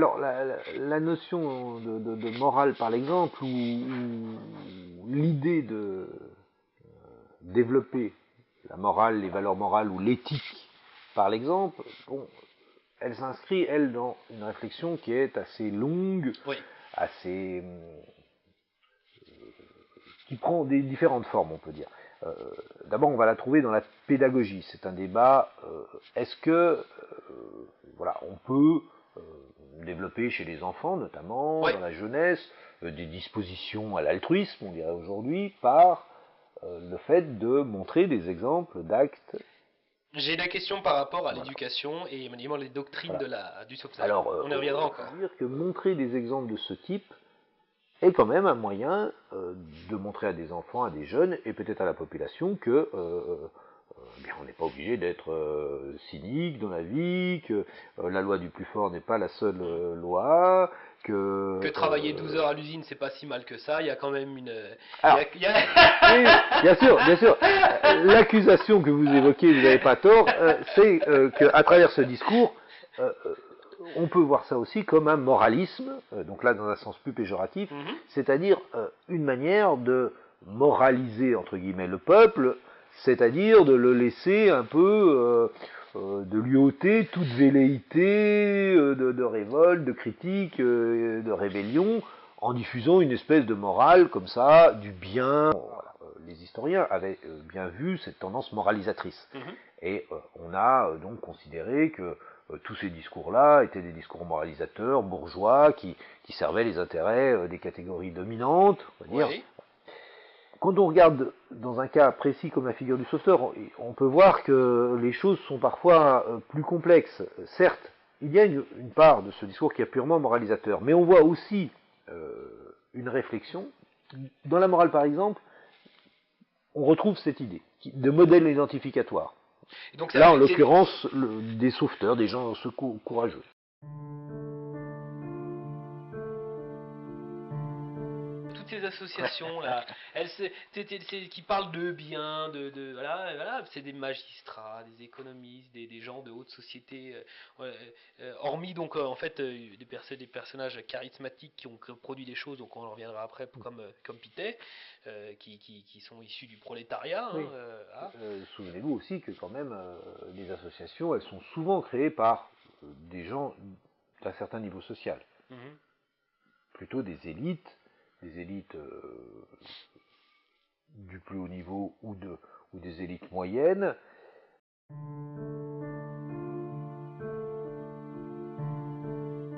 Alors, la notion de morale par l'exemple, ou l'idée de développer la morale, les valeurs morales ou l'éthique par l'exemple, bon, elle s'inscrit, elle, dans une réflexion qui est assez longue, Oui. assez qui prend des différentes formes, on peut dire. D'abord, on va la trouver dans la pédagogie. C'est un débat. Est-ce que, voilà, on peut développer chez les enfants, notamment Oui. dans la jeunesse, des dispositions à l'altruisme, on dirait aujourd'hui, par le fait de montrer des exemples d'actes. J'ai la question par rapport à Voilà. l'éducation et évidemment les doctrines Voilà. du sauvetage. Alors, On y reviendra encore. dire que montrer des exemples de ce type est quand même un moyen de montrer à des enfants, à des jeunes, et peut-être à la population que bien, on n'est pas obligé d'être cynique dans la vie, que la loi du plus fort n'est pas la seule loi, Que travailler 12 heures à l'usine, c'est pas si mal que ça, il y a quand même une... Alors, oui, bien sûr, bien sûr. L'accusation que vous évoquez, vous n'avez pas tort, c'est qu'à travers ce discours, on peut voir ça aussi comme un moralisme, donc là dans un sens plus péjoratif, c'est-à-dire une manière de moraliser, entre guillemets, le peuple, c'est-à-dire de le laisser un peu, de lui ôter toute velléité de révolte, de critique, de rébellion, en diffusant une espèce de morale comme ça, du bien. Voilà. Les historiens avaient bien vu cette tendance moralisatrice. Et on a donc considéré que tous ces discours-là étaient des discours moralisateurs, bourgeois, qui servaient les intérêts des catégories dominantes, on va dire. Oui. Quand on regarde dans un cas précis comme la figure du sauveteur, on peut voir que les choses sont parfois plus complexes. Certes, il y a une part de ce discours qui est purement moralisateur, mais on voit aussi une réflexion. Dans la morale, par exemple, on retrouve cette idée de modèle identificatoire. Et donc, là, en l'occurrence, des sauveteurs, des gens courageux. Toutes ces associations là, qui parlent de bien, voilà, c'est des magistrats, des économistes, des gens de haute société, hormis donc en fait des personnages charismatiques qui ont produit des choses, donc on en reviendra après comme Pittet, qui sont issus du prolétariat. Oui. Souvenez-vous aussi que quand même les associations, elles sont souvent créées par des gens d'un certain niveau social, plutôt des élites du plus haut niveau ou des élites moyennes.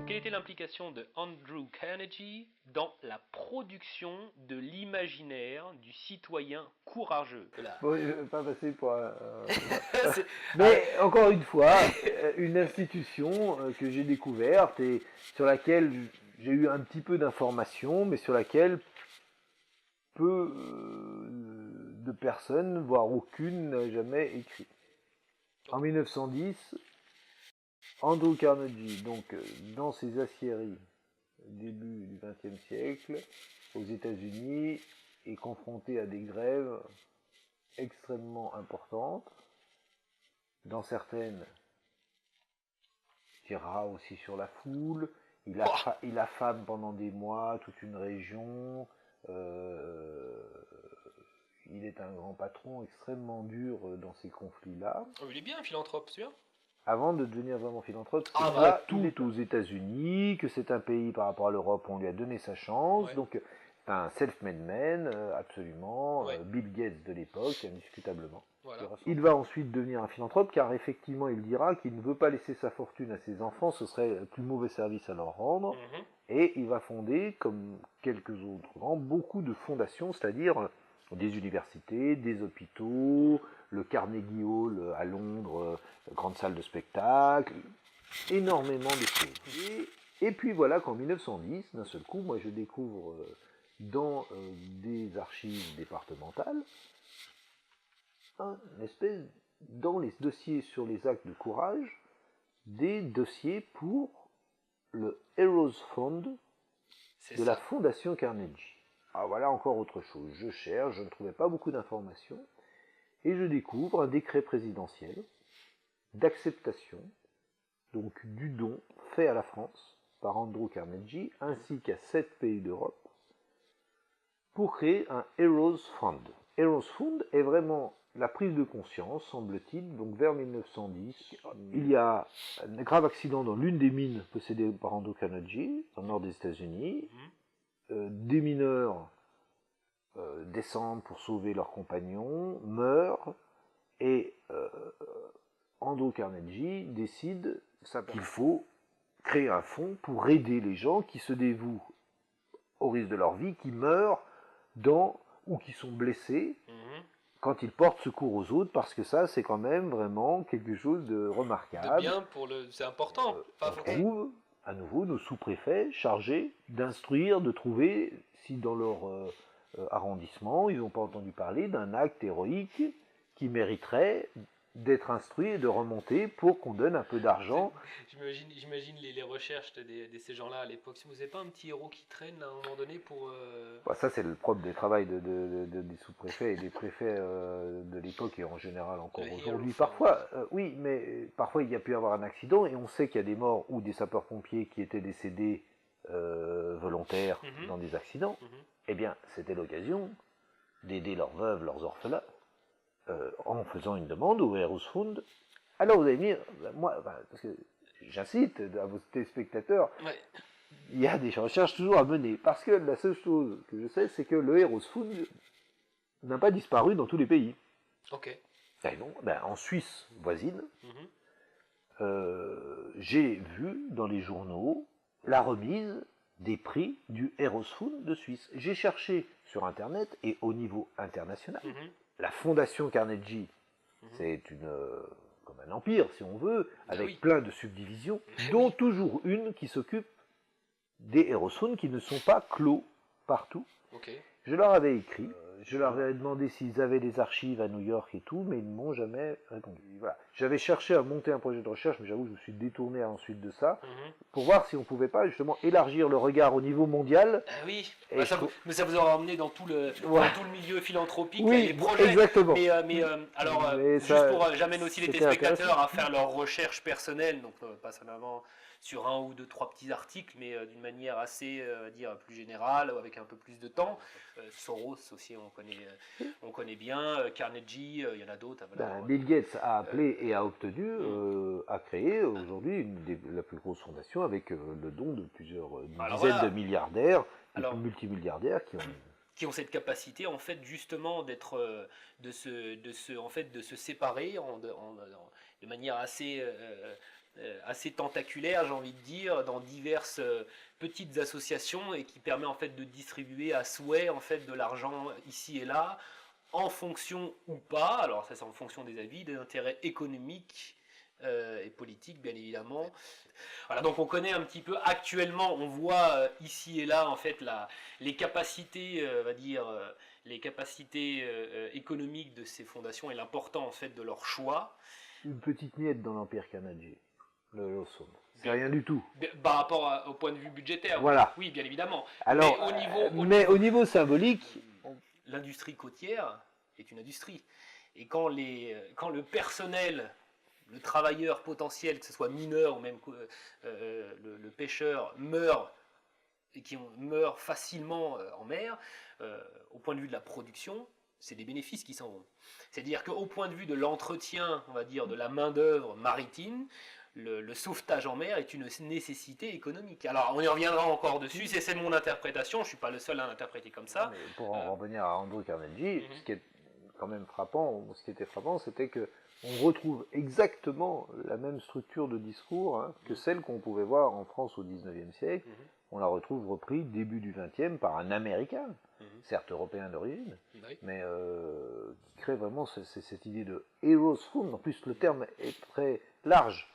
Quelle était l'implication de Andrew Carnegie dans la production de l'imaginaire du citoyen courageux? Bon, je ne vais pas passer pour un... Mais encore une fois, une institution que j'ai découverte et sur laquelle j'ai eu un petit peu d'informations, mais sur laquelle peu de personnes, voire aucune, n'a jamais écrit. En 1910, Andrew Carnegie, donc dans ses aciéries, début du XXe siècle, aux États-Unis, est confronté à des grèves extrêmement importantes. Dans certaines, il tirera aussi sur la foule. Il affame pendant des mois toute une région. Il est un grand patron extrêmement dur dans ces conflits-là. Oh, il est bien, philanthrope, c'est bien. Avant de devenir vraiment philanthrope, c'est pas tout aux États-Unis, que c'est un pays par rapport à l'Europe, on lui a donné sa chance. Donc, c'est un self-made man, absolument. Bill Gates de l'époque, indiscutablement. Voilà. Il va ensuite devenir un philanthrope, car effectivement, il dira qu'il ne veut pas laisser sa fortune à ses enfants, ce serait le plus mauvais service à leur rendre. Et il va fonder, comme quelques autres grands, beaucoup de fondations, c'est-à-dire des universités, des hôpitaux, le Carnegie Hall à Londres, grande salle de spectacle, énormément de choses. Et puis voilà qu'en 1910, d'un seul coup, moi je découvre dans des archives départementales, dans les dossiers sur les actes de courage, des dossiers pour le Heroes Fund de la Fondation Carnegie. Alors voilà encore autre chose. Je cherche, je ne trouvais pas beaucoup d'informations, et je découvre un décret présidentiel d'acceptation, donc du don fait à la France, par Andrew Carnegie ainsi qu'à 7 pays d'Europe pour créer un Heroes Fund. Heroes Fund est vraiment la prise de conscience, semble-t-il, donc vers 1910. Il y a un grave accident dans l'une des mines possédées par Andrew Carnegie, dans le nord des États-Unis. Des mineurs descendent pour sauver leurs compagnons, meurent, et Andrew Carnegie décide qu'il faut créer un fonds pour aider les gens qui se dévouent au risque de leur vie, qui meurent ou qui sont blessés quand ils portent secours aux autres, parce que ça, c'est quand même vraiment quelque chose de remarquable. C'est important. On trouve à nouveau nos sous-préfets chargés d'instruire, de trouver si dans leur arrondissement, ils n'ont pas entendu parler d'un acte héroïque qui mériterait d'être instruit et de remonter pour qu'on donne un peu d'argent. J'imagine les recherches de ces gens-là à l'époque. Si vous n'avez pas un petit héros qui traîne à un moment donné pour... Ça, c'est le propre des travail des sous-préfets et des préfets de l'époque et en général encore aujourd'hui. Parfois, oui, mais parfois il y a pu y avoir un accident et on sait qu'il y a des morts ou des sapeurs-pompiers qui étaient décédés volontaires dans des accidents. Eh bien, c'était l'occasion d'aider leurs veuves, leurs orphelins, en faisant une demande au Heroes Fund. Alors vous allez me dire, moi, parce que j'incite à vos téléspectateurs, il y a des recherches toujours à mener, parce que la seule chose que je sais, c'est que le Heroes Fund n'a pas disparu dans tous les pays. Ok. Et non, en Suisse voisine, j'ai vu dans les journaux la remise des prix du Heroes Fund de Suisse. J'ai cherché sur Internet et au niveau international. La fondation Carnegie, c'est comme un empire, si on veut, avec plein de subdivisions, dont toujours une qui s'occupe des Heroes Fund qui ne sont pas clos partout. Je leur avais écrit, je leur avais demandé s'ils avaient des archives à New York et tout, mais ils ne m'ont jamais répondu. Voilà. J'avais cherché à monter un projet de recherche, mais j'avoue que je me suis détourné ensuite de ça, pour voir si on ne pouvait pas justement élargir le regard au niveau mondial. Oui, mais ça vous aura emmené dans tout le milieu philanthropique, oui, les projets. Exactement. Juste pour j'amène aussi les téléspectateurs à faire leurs recherches personnelles, donc pas seulement sur un ou deux, trois petits articles, mais d'une manière assez, plus générale, avec un peu plus de temps. Soros aussi, on connaît bien, Carnegie, il y en a d'autres. Bill Gates a appelé et a obtenu, a créé aujourd'hui la plus grosse fondation avec le don de plusieurs dizaines de milliardaires, multimilliardaires qui ont cette capacité en fait justement d'être de se séparer de manière assez tentaculaire, j'ai envie de dire, dans diverses petites associations et qui permet en fait de distribuer à souhait en fait de l'argent ici et là en fonction ou pas, alors ça c'est en fonction des avis, des intérêts économiques et politiques bien évidemment. Voilà, donc on connaît un petit peu actuellement, on voit ici et là en fait les capacités, les capacités économiques de ces fondations et l'importance en fait de leur choix. Une petite miette dans l'empire Carnegie. C'est rien du tout. Par rapport au point de vue budgétaire, voilà. Oui, bien évidemment. Alors, mais au niveau symbolique, l'industrie côtière est une industrie. Et quand le personnel, le travailleur potentiel, que ce soit mineur ou même le pêcheur, meurt et qui meurt facilement en mer, au point de vue de la production, c'est des bénéfices qui s'en vont. C'est-à-dire qu'au point de vue de l'entretien, on va dire, de la main-d'œuvre maritime, le sauvetage en mer est une nécessité économique. Alors, on y reviendra encore dessus, c'est mon interprétation, je ne suis pas le seul à l'interpréter comme ça. Mais pour en revenir à Andrew Carnegie, ce qui est quand même frappant, ce qui était frappant, c'était que on retrouve exactement la même structure de discours que celle qu'on pouvait voir en France au XIXe siècle. On la retrouve reprise début du XXe par un Américain, certes européen d'origine, mais qui crée vraiment cette idée de Heroes Fund. En plus, le terme est très large.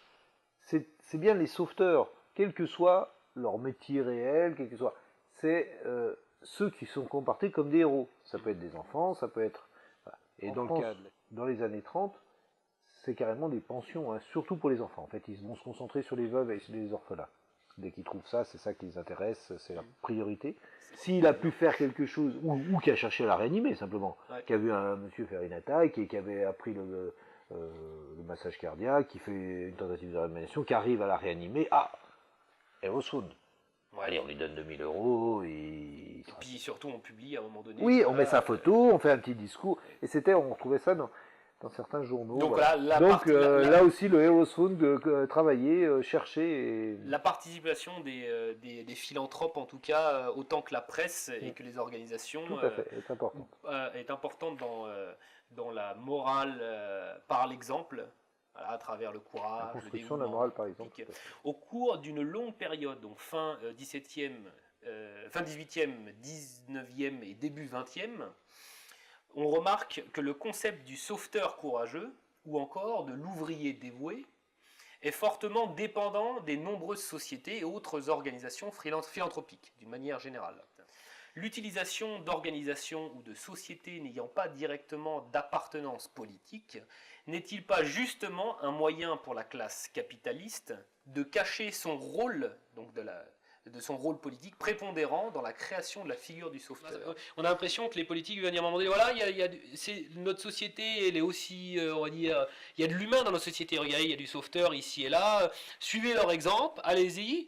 C'est bien les sauveteurs, quel que soit leur métier réel, quel que soit. C'est ceux qui sont comportés comme des héros. Ça peut être des enfants, ça peut être... Voilà. Et dans les années 30, c'est carrément des pensions, surtout pour les enfants. En fait, ils vont se concentrer sur les veuves et sur les orphelins. Dès qu'ils trouvent ça, c'est ça qui les intéresse, c'est leur priorité. S'il a pu faire quelque chose, ou qui a cherché à la réanimer simplement, qui a vu un monsieur faire une attaque et qui avait appris le massage cardiaque, qui fait une tentative de réanimation, qui arrive à la réanimer, Heroes. Ouais. Allez, on lui donne 2000 euros. Et puis surtout, on publie à un moment donné. Oui, on met sa photo, on fait un petit discours. Et on retrouvait ça dans certains journaux. Donc, voilà. Là aussi, le Heroes Fund travaillait, cherchait. La participation des philanthropes, en tout cas, autant que la presse et que les organisations, tout à fait, est importante dans la morale par l'exemple. Voilà, à travers le courage, la construction de la morale, par exemple. Au cours d'une longue période, donc fin 18e, 19e et début 20e, on remarque que le concept du sauveteur courageux, ou encore de l'ouvrier dévoué, est fortement dépendant des nombreuses sociétés et autres organisations philanthropiques, d'une manière générale. L'utilisation d'organisations ou de sociétés n'ayant pas directement d'appartenance politique n'est-il pas justement un moyen pour la classe capitaliste de cacher son rôle, donc de son rôle politique prépondérant dans la création de la figure du sauveteur? On a l'impression que les politiques veulent dire à un moment donné, voilà, notre société, elle est aussi, on va dire, il y a de l'humain dans notre société, regardez, il y a du sauveteur ici et là, suivez leur exemple, allez-y.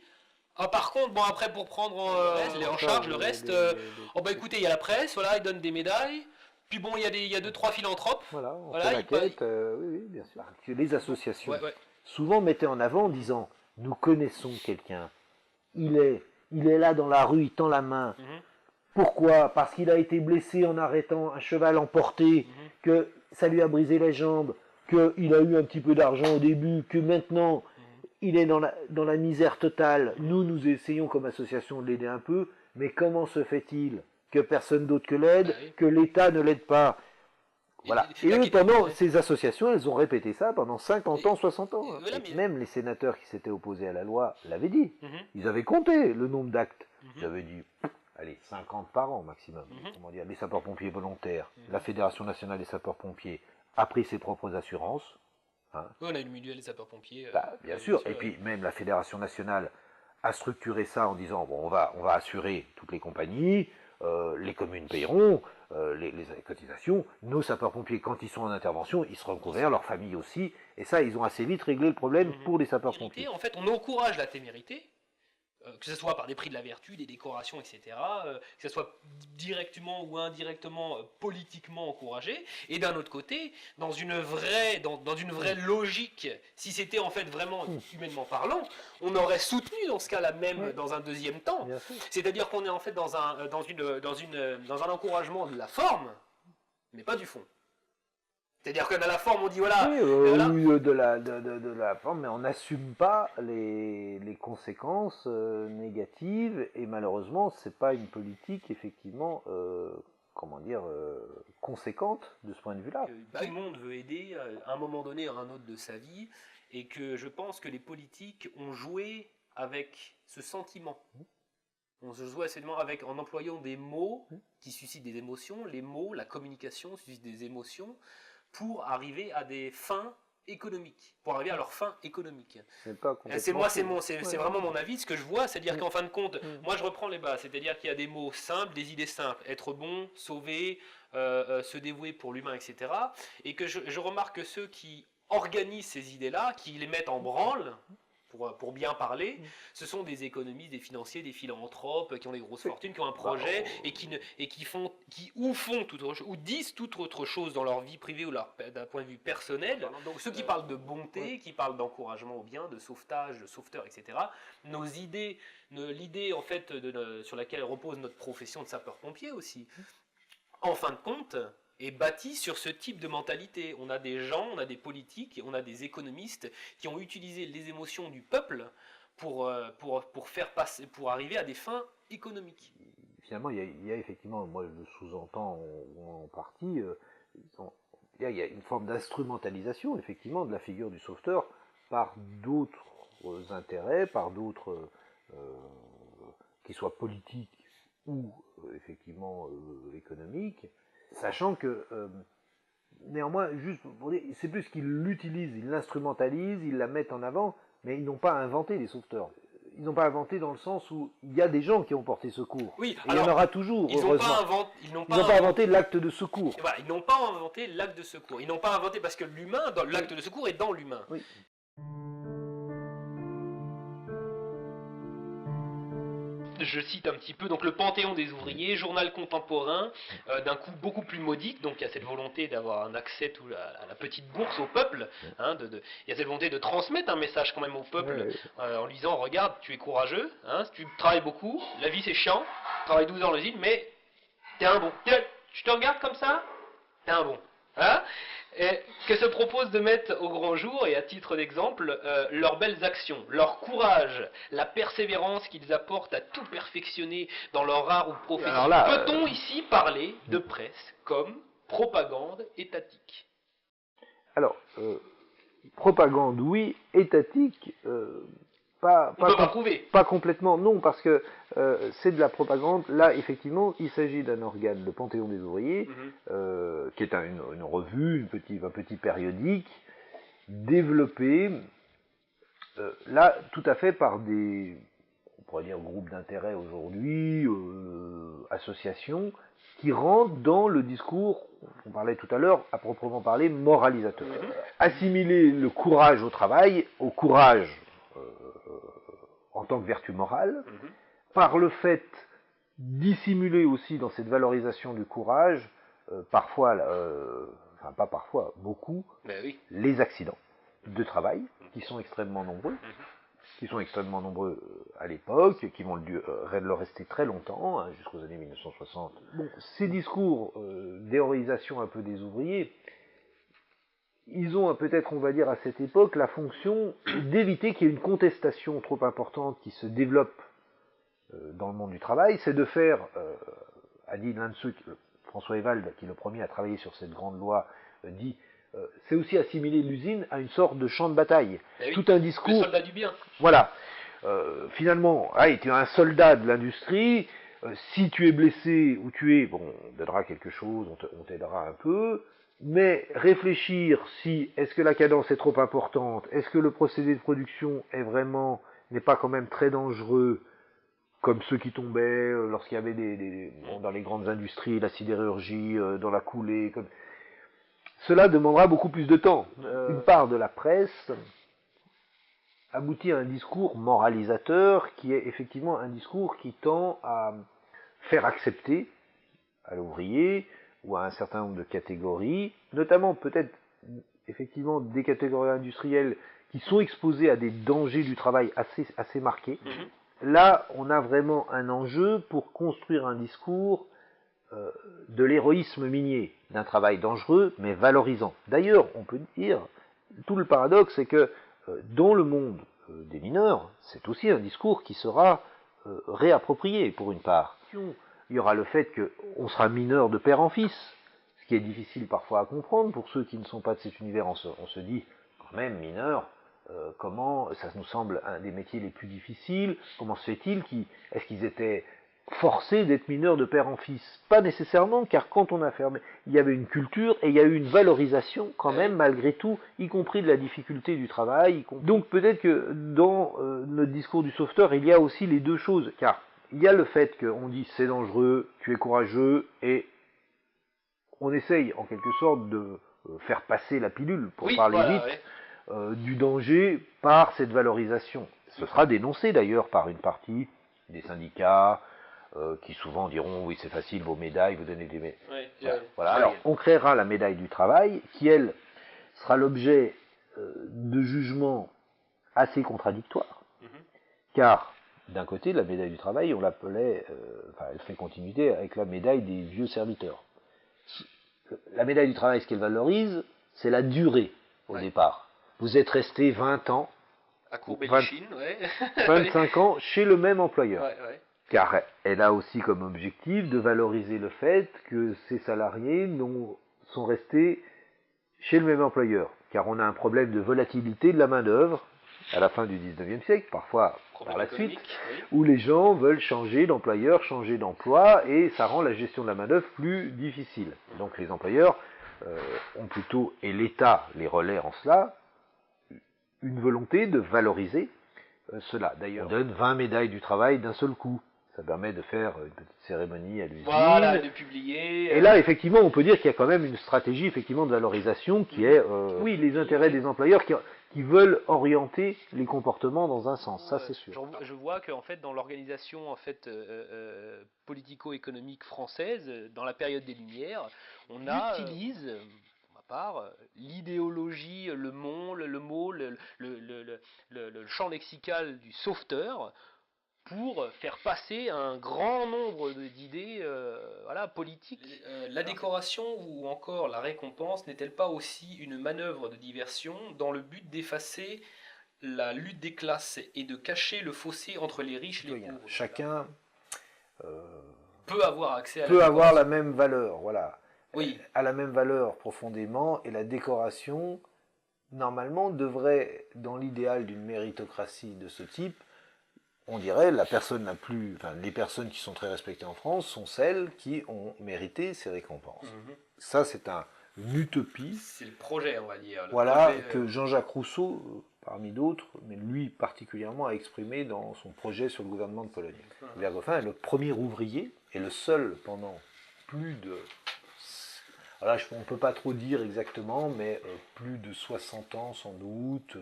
Ah, par contre, bon, après, pour prendre en charge le reste, écoutez, il y a la presse, voilà, ils donnent des médailles. Puis bon, il y a 2-3 philanthropes. Voilà, on fait la quête, oui, bien sûr. Les associations souvent mettaient en avant en disant, nous connaissons quelqu'un, il est là dans la rue, il tend la main. Pourquoi? Parce qu'il a été blessé en arrêtant un cheval emporté, que ça lui a brisé les jambes, qu'il a eu un petit peu d'argent au début, que maintenant... il est dans la misère totale. Nous essayons comme association de l'aider un peu, mais comment se fait-il que personne d'autre que l'aide, que l'État ne l'aide pas? Voilà. Et eux, pendant ces associations, elles ont répété ça pendant 50 ans, 60 ans. Et même les sénateurs qui s'étaient opposés à la loi l'avaient dit. Ils avaient compté le nombre d'actes. Ils avaient dit, allez, 50 par an maximum. Comment dire, les sapeurs-pompiers volontaires, la Fédération nationale des sapeurs-pompiers a pris ses propres assurances. Hein. Oui, on a une mutuelle des sapeurs-pompiers. Bien sûr, et puis même la Fédération nationale a structuré ça en disant, bon, on va assurer toutes les compagnies, les communes paieront, les cotisations, nos sapeurs-pompiers, quand ils sont en intervention, ils seront couverts, leurs familles aussi, et ça, ils ont assez vite réglé le problème pour les sapeurs-pompiers. En fait, on encourage la témérité, que ce soit par des prix de la vertu, des décorations, etc., que ce soit directement ou indirectement politiquement encouragé, et d'un autre côté, dans une vraie logique, si c'était en fait vraiment humainement parlant, on aurait soutenu dans ce cas-là même dans un deuxième temps. C'est-à-dire qu'on est en fait dans un encouragement de la forme, mais pas du fond. C'est-à-dire que dans la forme, on dit voilà... Oui, de la forme, mais on n'assume pas les conséquences négatives, et malheureusement, c'est pas une politique, effectivement, conséquente de ce point de vue-là. Tout le monde veut aider à un moment donné à un autre de sa vie, et que je pense que les politiques ont joué avec ce sentiment. On se joue en employant des mots qui suscitent des émotions, les mots, la communication suscite des émotions, pour arriver à des fins économiques, pour arriver à leurs fins économiques. C'est vraiment mon avis, ce que je vois, c'est-à-dire qu'en fin de compte, moi je reprends les bases, c'est-à-dire qu'il y a des mots simples, des idées simples, être bon, sauver, se dévouer pour l'humain, etc. Et que je remarque que ceux qui organisent ces idées-là, qui les mettent en branle, pour bien parler, ce sont des économistes, des financiers, des philanthropes qui ont des grosses fortunes, qui ont un projet et qui disent toute autre chose dans leur vie privée ou d'un point de vue personnel. Donc ceux qui parlent de bonté, qui parlent d'encouragement au bien, de sauvetage, de sauveteur, etc. L'idée en fait sur laquelle repose notre profession de sapeur-pompier aussi, en fin de compte, est bâti sur ce type de mentalité. On a des gens, on a des politiques, on a des économistes qui ont utilisé les émotions du peuple pour arriver à des fins économiques. Finalement, il y a effectivement, moi je le sous-entends en partie, il y a une forme d'instrumentalisation, effectivement, de la figure du sauveteur par d'autres intérêts, par d'autres, qui soient politiques ou effectivement économiques. Sachant que, néanmoins, c'est plus qu'ils l'utilisent, ils l'instrumentalisent, ils la mettent en avant, mais ils n'ont pas inventé les sauveteurs. Ils n'ont pas inventé dans le sens où il y a des gens qui ont porté secours. Oui, et il y en aura toujours, heureusement. Ils n'ont pas inventé l'acte de secours. Voilà, ils n'ont pas inventé l'acte de secours. Ils n'ont pas inventé parce que l'acte de secours est dans l'humain. Oui. je cite un petit peu, donc le Panthéon des ouvriers, journal contemporain, d'un coût beaucoup plus modique, donc il y a cette volonté d'avoir un accès à la petite bourse au peuple, hein, il y a cette volonté de transmettre un message quand même au peuple, en lui disant, regarde, tu es courageux, hein, tu travailles beaucoup, la vie c'est chiant, tu travailles 12 ans en usine, mais t'es un bon. Je te regarde comme ça, t'es un bon. Hein, et que se propose de mettre au grand jour, et à titre d'exemple, leurs belles actions, leur courage, la persévérance qu'ils apportent à tout perfectionner dans leur art ou profession. Peut-on ici parler de presse comme propagande étatique? Alors, propagande, oui, étatique, pas complètement, non, parce que c'est de la propagande. Là, effectivement, il s'agit d'un organe, le Panthéon des ouvriers, qui est une revue, un petit périodique, développé, là, tout à fait par des, on pourrait dire, groupes d'intérêt aujourd'hui, associations, qui rentrent dans le discours, on parlait tout à l'heure, à proprement parler, moralisateur. Assimiler le courage au travail, au courage en tant que vertu morale, par le fait dissimuler aussi dans cette valorisation du courage, parfois, enfin pas parfois, beaucoup, les accidents de travail, qui sont extrêmement nombreux, à l'époque, qui vont le rester très longtemps, hein, jusqu'aux années 1960. Bon, ces discours d'héroïsation un peu des ouvriers, ils ont peut-être, on va dire, à cette époque, la fonction d'éviter qu'il y ait une contestation trop importante qui se développe dans le monde du travail. C'est de faire, a dit l'un de ceux, François Ewald, qui est le premier à travailler sur cette grande loi, dit, c'est aussi assimiler l'usine à une sorte de champ de bataille. Tout un discours. Le soldat du bien. Voilà. Finalement, tu es un soldat de l'industrie. Si tu es blessé ou on donnera quelque chose, on t'aidera un peu. Mais réfléchir est-ce que la cadence est trop importante, est-ce que le procédé de production n'est pas quand même très dangereux, comme ceux qui tombaient lorsqu'il y avait dans les grandes industries, la sidérurgie, dans la coulée. Cela demandera beaucoup plus de temps. Une part de la presse aboutit à un discours moralisateur qui est effectivement un discours qui tend à faire accepter à l'ouvrier ou à un certain nombre de catégories, notamment peut-être effectivement des catégories industrielles qui sont exposées à des dangers du travail assez marqués. Là, on a vraiment un enjeu pour construire un discours de l'héroïsme minier, d'un travail dangereux mais valorisant. D'ailleurs, on peut dire, tout le paradoxe, c'est que dans le monde des mineurs, c'est aussi un discours qui sera réapproprié pour une part. Il y aura le fait qu'on sera mineur de père en fils, ce qui est difficile parfois à comprendre pour ceux qui ne sont pas de cet univers. On se dit, quand même, mineur, comment, ça nous semble un des métiers les plus difficiles, comment se fait-il est-ce qu'ils étaient forcés d'être mineurs de père en fils? Pas nécessairement, car quand on a fermé, il y avait une culture et il y a eu une valorisation quand même, malgré tout, y compris de la difficulté du travail. Donc peut-être que dans notre discours du sauveteur, il y a aussi les deux choses, car il y a le fait qu'on dit c'est dangereux, tu es courageux, et on essaye en quelque sorte de faire passer la pilule, pour parler vite, du danger par cette valorisation. Ce sera dénoncé d'ailleurs par une partie des syndicats, qui souvent diront oui c'est facile, vos médailles, vous donnez des médailles. Voilà. Alors on créera la médaille du travail, qui elle sera l'objet de jugements assez contradictoires, car d'un côté, la médaille du travail, on l'appelait, elle fait continuité avec la médaille des vieux serviteurs. La médaille du travail, ce qu'elle valorise, c'est la durée au départ. Vous êtes resté 20 ans, à courber les chines, 25 ans chez le même employeur. Car elle a aussi comme objectif de valoriser le fait que ces salariés sont restés chez le même employeur. Car on a un problème de volatilité de la main-d'œuvre à la fin du 19e siècle, parfois par la suite, où les gens veulent changer d'employeur, changer d'emploi, et ça rend la gestion de la main-d'œuvre plus difficile. Donc les employeurs ont plutôt, et l'État les relaie en cela, une volonté de valoriser cela. D'ailleurs, on donne 20 médailles du travail d'un seul coup. Ça permet de faire une petite cérémonie à l'usine. Voilà, de publier. Et là, effectivement, on peut dire qu'il y a quand même une stratégie effectivement de valorisation qui est, oui, les intérêts des employeurs qui veulent orienter les comportements dans un sens, ça c'est sûr. Je vois qu'en fait, dans l'organisation en fait, politico-économique française, dans la période des Lumières, on utilise, pour ma part, l'idéologie, le mot, le champ lexical du sauveteur, pour faire passer un grand nombre d'idées politiques. La décoration ou encore la récompense n'est-elle pas aussi une manœuvre de diversion dans le but d'effacer la lutte des classes et de cacher le fossé entre les riches et les pauvres? Chacun peut avoir accès à peut avoir la même valeur, voilà. Oui. À la même valeur profondément, et la décoration, normalement, devrait, dans l'idéal d'une méritocratie de ce type, on dirait les personnes qui sont très respectées en France sont celles qui ont mérité ces récompenses. Ça, c'est une utopie. C'est le projet, on va dire. Que Jean-Jacques Rousseau, parmi d'autres, mais lui particulièrement, a exprimé dans son projet sur le gouvernement de Pologne. Hubert Goffin est le premier ouvrier et le seul pendant plus de... Alors là, on ne peut pas trop dire exactement, mais plus de 60 ans sans doute,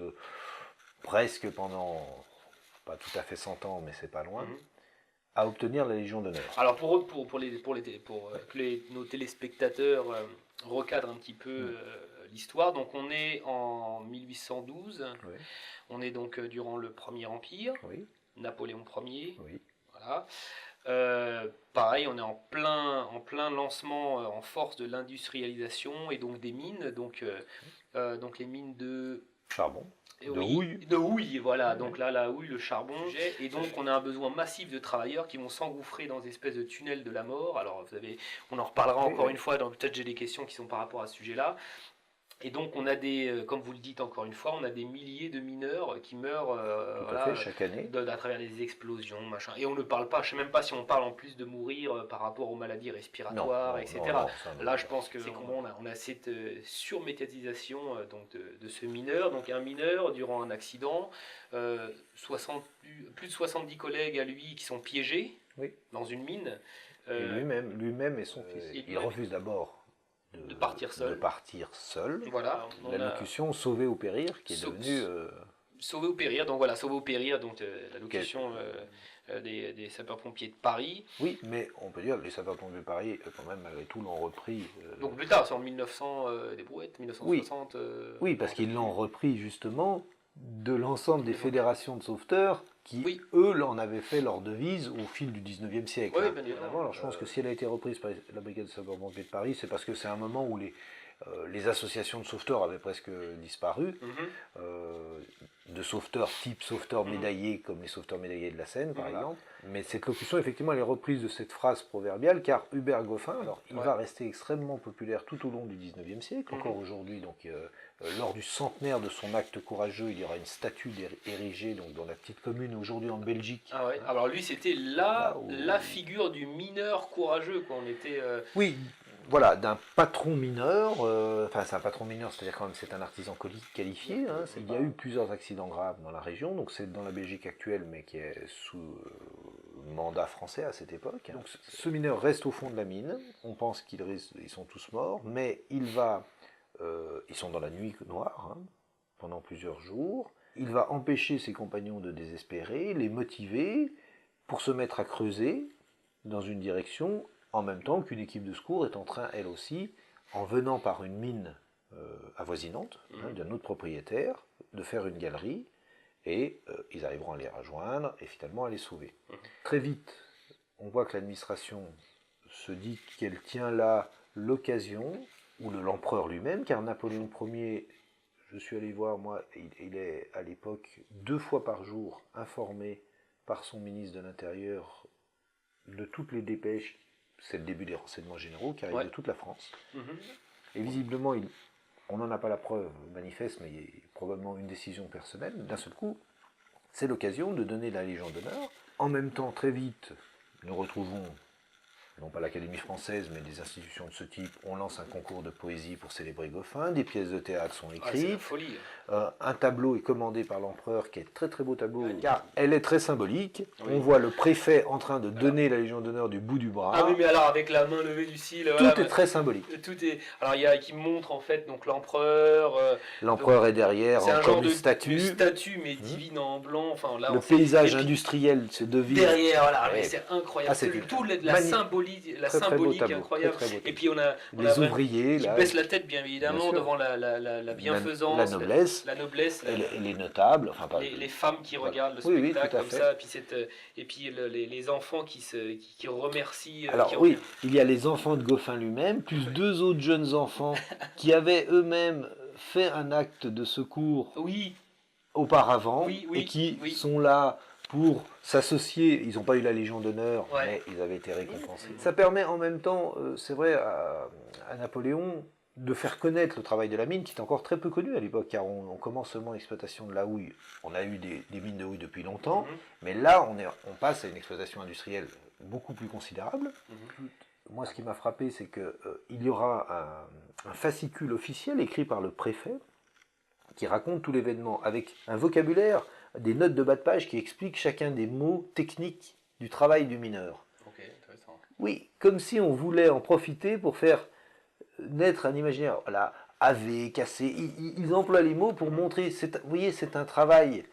presque pendant... pas tout à fait 100 ans, mais c'est pas loin, à obtenir la Légion d'honneur. Alors pour que nos téléspectateurs recadrent un petit peu l'histoire, donc on est en 1812, on est donc durant le Premier Empire, Napoléon Ier, voilà. Pareil, on est en plein lancement en force de l'industrialisation et donc des mines, donc les mines de charbon. De houille, voilà. Donc là, la houille, le charbon. Et donc, on a un besoin massif de travailleurs qui vont s'engouffrer dans des espèces de tunnels de la mort. Alors, on en reparlera encore une fois. Peut-être j'ai des questions qui sont par rapport à ce sujet-là. Et donc, on a comme vous le dites encore une fois, on a des milliers de mineurs qui meurent chaque année. À travers les explosions, machin. Et on ne parle pas, je ne sais même pas si on parle en plus de mourir par rapport aux maladies respiratoires, etc. Là, je pense que on a cette surmédiatisation de ce mineur. Donc, un mineur, durant un accident, plus de 70 collègues à lui qui sont piégés dans une mine. Et lui-même et son fils. Il refuse d'abord de partir seul. Voilà. L'allocution sauver ou périr qui est devenue... Sauver ou périr, donc voilà, sauver ou périr, donc l'allocution des sapeurs-pompiers de Paris. Oui, mais on peut dire que les sapeurs-pompiers de Paris, quand même, malgré tout, l'ont repris... Donc plus tard, c'est en 1900, des brouettes, 1960... Oui, parce qu'ils l'ont repris justement de l'ensemble des fédérations de sauveteurs qui, eux, en avaient fait leur devise au fil du 19e siècle. Oui, bien évidemment. Alors, je pense que si elle a été reprise par la brigade de sapeurs-pompiers de Paris, c'est parce que c'est un moment où les associations de sauveteurs avaient presque disparu, de sauveteurs type sauveteurs médaillés, comme les sauveteurs médaillés de la Seine, par exemple. Mais cette locution, effectivement, elle est reprise de cette phrase proverbiale, car Hubert Goffin, alors, il va rester extrêmement populaire tout au long du 19e siècle, encore aujourd'hui, donc... lors du centenaire de son acte courageux, il y aura une statue érigée donc, dans la petite commune aujourd'hui en Belgique. Ah ouais. Alors lui, c'était la figure du mineur courageux, quoi. On était. Oui, voilà, d'un patron mineur. Enfin, c'est un patron mineur, c'est-à-dire quand même c'est un artisan qualifié. Hein, il y a eu plusieurs accidents graves dans la région, donc c'est dans la Belgique actuelle, mais qui est sous mandat français à cette époque. Donc ce mineur reste au fond de la mine. On pense qu'ils sont tous morts, mais ils sont dans la nuit noire pendant plusieurs jours. Il va empêcher ses compagnons de désespérer, les motiver pour se mettre à creuser dans une direction, en même temps qu'une équipe de secours est en train, elle aussi, en venant par une mine avoisinante, d'un autre propriétaire, de faire une galerie, et ils arriveront à les rejoindre et finalement à les sauver. Très vite, on voit que l'administration se dit qu'elle tient là l'occasion, ou de l'empereur lui-même, car Napoléon Ier, je suis allé voir, moi, il est à l'époque 2 fois par jour informé par son ministre de l'Intérieur de toutes les dépêches, c'est le début des renseignements généraux, qui arrivent de toute la France. Et visiblement, on n'en a pas la preuve manifeste, mais il y a probablement une décision personnelle. D'un seul coup, c'est l'occasion de donner la Légion d'honneur. En même temps, très vite, nous retrouvons non pas l'Académie française, mais des institutions de ce type, on lance un concours de poésie pour célébrer Goffin, des pièces de théâtre sont Ah, c'est la écrites, folie. un tableau est commandé par l'empereur, qui est un très très beau tableau, car elle est très symbolique. Oui. On voit le préfet en train de donner la Légion d'honneur du bout du bras. Ah oui, mais alors avec la main levée du cil, Tout voilà, est très symbolique. tout est. Alors il y a qui montre en fait donc l'empereur. L'empereur est derrière, C'est un comme genre une de statue. statue mais divine en blanc. Enfin là. Le on sait- paysage et puis, industriel, c'est de ville. derrière, voilà, Ouais. mais c'est incroyable. Ah, c'est Tout la magnifique. symbolique, Très, très beau symbolique tableau, incroyable. très, très beau Et puis on a Les vraiment- ouvriers, qui là, baissent la tête bien évidemment Bien sûr. devant la bienfaisance, la noblesse, la noblesse, et les notables, enfin pas les femmes qui Voilà. regardent le Oui, oui, spectacle tout à comme fait. ça, et puis les enfants qui remercient. Alors qui oui, il y a les enfants de Goffin lui-même, plus 2 autres jeunes enfants qui avaient eux-mêmes fait un acte de secours Oui, auparavant Oui, oui, et qui oui. sont là pour s'associer. Ils n'ont pas eu la Légion d'honneur, Ouais. mais ils avaient été récompensés. Ça permet en même temps, c'est vrai, à Napoléon de faire connaître le travail de la mine, qui est encore très peu connu à l'époque, car on commence seulement l'exploitation de la houille. On a eu des mines de houille depuis longtemps, Mhm. mais là, on passe à une exploitation industrielle beaucoup plus considérable. Mhm. Moi, ce qui m'a frappé, c'est qu'il y aura un fascicule officiel écrit par le préfet qui raconte tout l'événement avec un vocabulaire, des notes de bas de page qui expliquent chacun des mots techniques du travail du mineur. Ok, intéressant. Oui, comme si on voulait en profiter pour faire naître un imaginaire. Voilà, AV, cassé, ils emploient les mots pour montrer. Vous voyez, c'est un travail.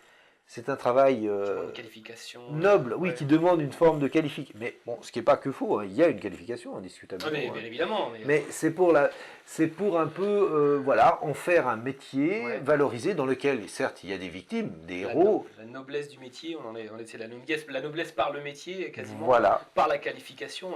C'est un travail Une qualification. noble, oui, Ouais. qui demande une forme de qualification. Mais bon, ce qui n'est pas que faux, hein, il y a une qualification indiscutablement. Ah, mais hein. bien évidemment. Mais c'est pour un peu, voilà, en faire un métier Ouais. valorisé dans lequel, certes, il y a des victimes, des La héros. la noblesse du métier, c'est la noblesse par le métier quasiment, Voilà. par la qualification.